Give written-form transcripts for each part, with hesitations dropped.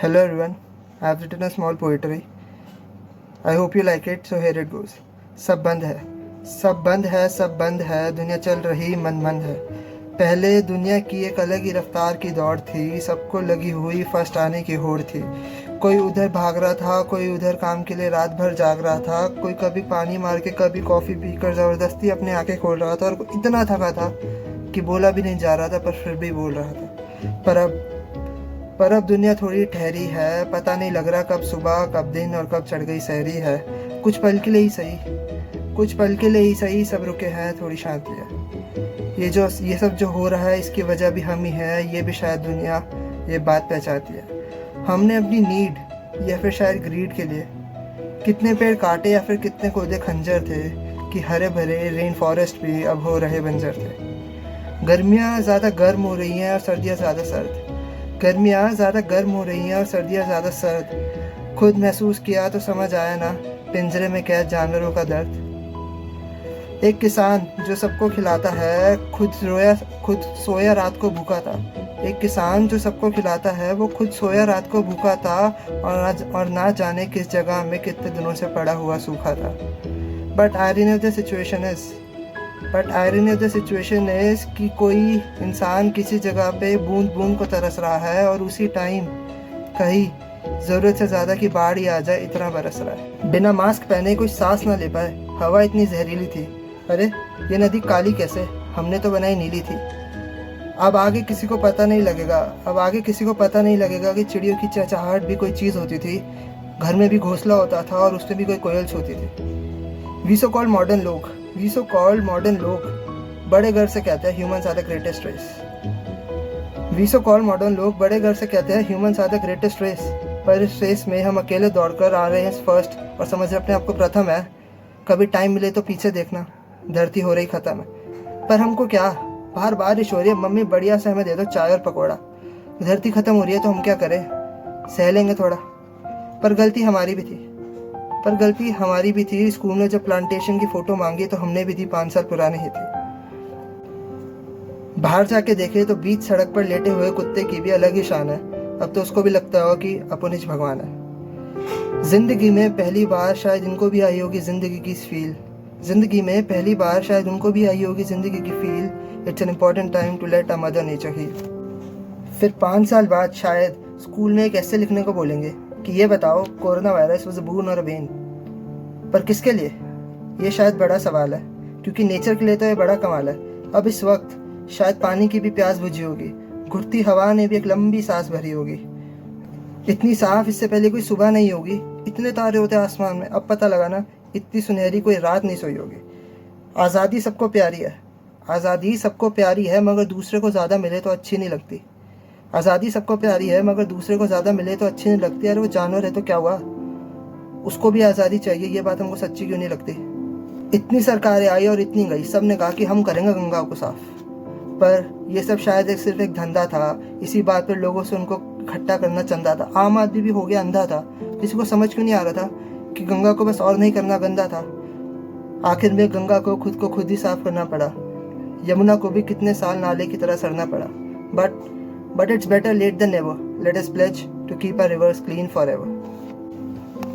Hello everyone, I have written a small poetry. I hope you like it, so here it goes. सब बंद है, सब बंद है, सब बंद है, दुनिया चल रही मन मंद है। पहले दुनिया की एक अलग ही रफ्तार की दौड़ थी, सबको लगी हुई फर्स्ट आने की होड़ थी। कोई उधर भाग रहा था, कोई उधर काम के लिए रात भर जाग रहा था, कोई कभी पानी मार के कभी कॉफ़ी पीकर ज़बरदस्ती अपनी आंखें खोल रहा था, और कोई इतना थका था कि बोला भी नहीं जा रहा था पर फिर भी बोल रहा था। पर अब दुनिया थोड़ी ठहरी है, पता नहीं लग रहा कब सुबह कब दिन और कब चढ़ गई सहरी है। कुछ पल के लिए ही सही, कुछ पल के लिए ही सही, सब रुके हैं, थोड़ी शांति है। ये सब जो हो रहा है इसकी वजह भी हम ही है, ये भी शायद दुनिया ये बात पहचानती है। हमने अपनी नीड या फिर शायद ग्रीड के लिए कितने पेड़ काटे या फिर कितने खोदे खंजर थे कि हरे भरे रेन फॉरेस्ट भी अब हो रहे बंजर थे। गर्मियाँ ज़्यादा गर्म हो रही हैं और सर्दियाँ ज़्यादा सर्द, गर्मियाँ ज़्यादा गर्म हो रही हैं और सर्दियाँ ज़्यादा सर्द। खुद महसूस किया तो समझ आया ना, पिंजरे में कैद जानवरों का दर्द। एक किसान जो सबको खिलाता है, खुद सोया रात को भूखा था। एक किसान जो सबको खिलाता है, वो खुद सोया रात को भूखा था, और ना जाने किस जगह में कितने दिनों से पड़ा हुआ सूखा था। But irony of the situation is कि कोई इंसान किसी जगह पे बूंद बूंद को तरस रहा है, और उसी टाइम कहीं ज़रूरत से ज़्यादा की बाढ़ ही आ जाए इतना बरस रहा है। बिना मास्क पहने कोई सांस ना ले पाए, हवा इतनी जहरीली थी। अरे ये नदी काली कैसे, हमने तो बनाई नीली थी। अब आगे किसी को पता नहीं लगेगा कि चिड़ियों की चहचहाहट भी कोई चीज़ होती थी, घर में भी घोंसला होता था और उसमें भी कोई कोयल सोती थी। वी सो कॉल्ड मॉडर्न लोग बड़े गर्व से कहते हैं humans are the greatest race. पर इस रेस में हम अकेले दौड़कर आ रहे हैं फर्स्ट और समझ रहे अपने आप को प्रथम है। कभी टाइम मिले तो पीछे देखना, धरती हो रही ख़त्म है। पर हमको क्या, बाहर बारिश हो रही है, मम्मी बढ़िया से हमें दे दो चाय और पकौड़ा। धरती ख़त्म हो रही है तो हम क्या करें, सह लेंगे थोड़ा। पर गलती हमारी भी थी। स्कूल में जब प्लांटेशन की फ़ोटो मांगी तो हमने भी दी 5 साल पुरानी ही थी। बाहर जाके देखे तो बीच सड़क पर लेटे हुए कुत्ते की भी अलग ही शान है। अब तो उसको भी लगता हो कि अपुनिज भगवान है। जिंदगी में पहली बार शायद इनको भी आई होगी जिंदगी की feel. It's an important time to let a mother nature heal. फिर 5 साल बाद शायद स्कूल में एक ऐसे लिखने को बोलेंगे कि ये बताओ कोरोना वायरस वाज अ बून और अ बेन। पर किसके लिए, ये शायद बड़ा सवाल है, क्योंकि नेचर के लिए तो ये बड़ा कमाल है। अब इस वक्त शायद पानी की भी प्यास बुझी होगी, घुटती हवा ने भी एक लंबी सांस भरी होगी। इतनी साफ इससे पहले कोई सुबह नहीं होगी, इतने तारे होते आसमान में, अब पता लगा ना इतनी सुनहरी कोई रात नहीं सोई होगी। आज़ादी सबको प्यारी है मगर दूसरे को ज़्यादा मिले तो अच्छी नहीं लगती। अरे वो जानवर है तो क्या हुआ, उसको भी आज़ादी चाहिए, ये बात हमको सच्ची क्यों नहीं लगती। इतनी सरकारें आई और इतनी गई, सब ने कहा कि हम करेंगे गंगा को साफ, पर ये सब शायद सिर्फ एक धंधा था। इसी बात पर लोगों से उनको इकट्ठा करना चंदा था। आम आदमी भी हो गया अंधा था, किसी को समझ क्यों नहीं आ रहा था कि गंगा को बस और नहीं करना गंदा था। आखिर में गंगा को खुद ही साफ करना पड़ा। यमुना को भी कितने साल नाले की तरह सड़ना पड़ा। But it's better late than never. Let us pledge to keep our rivers clean forever.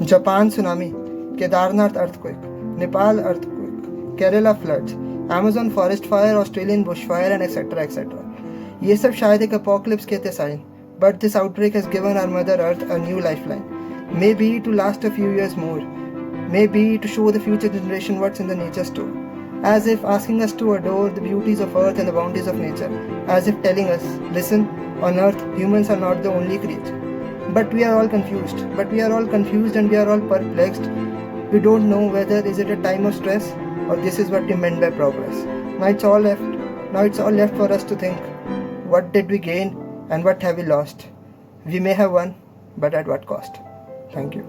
Japan tsunami, Kedarnath earthquake, Nepal earthquake, Kerala floods, Amazon forest fire, Australian bush fire and etcetera. ये सब शायद एक अपोकलिप्स के थे sign, but this outbreak has given our mother earth a new lifeline, maybe to last a few years more, maybe to show the future generation what's in the nature store, as if asking us to adore the beauties of earth and the bounties of nature, as if telling us, listen, on earth humans are not the only creature. But we are all confused and we are all perplexed. We don't know whether is it a time of stress or this is what we meant by progress. Now it's all left for us to think, what did we gain and what have we lost? We may have won, but at what cost? Thank you.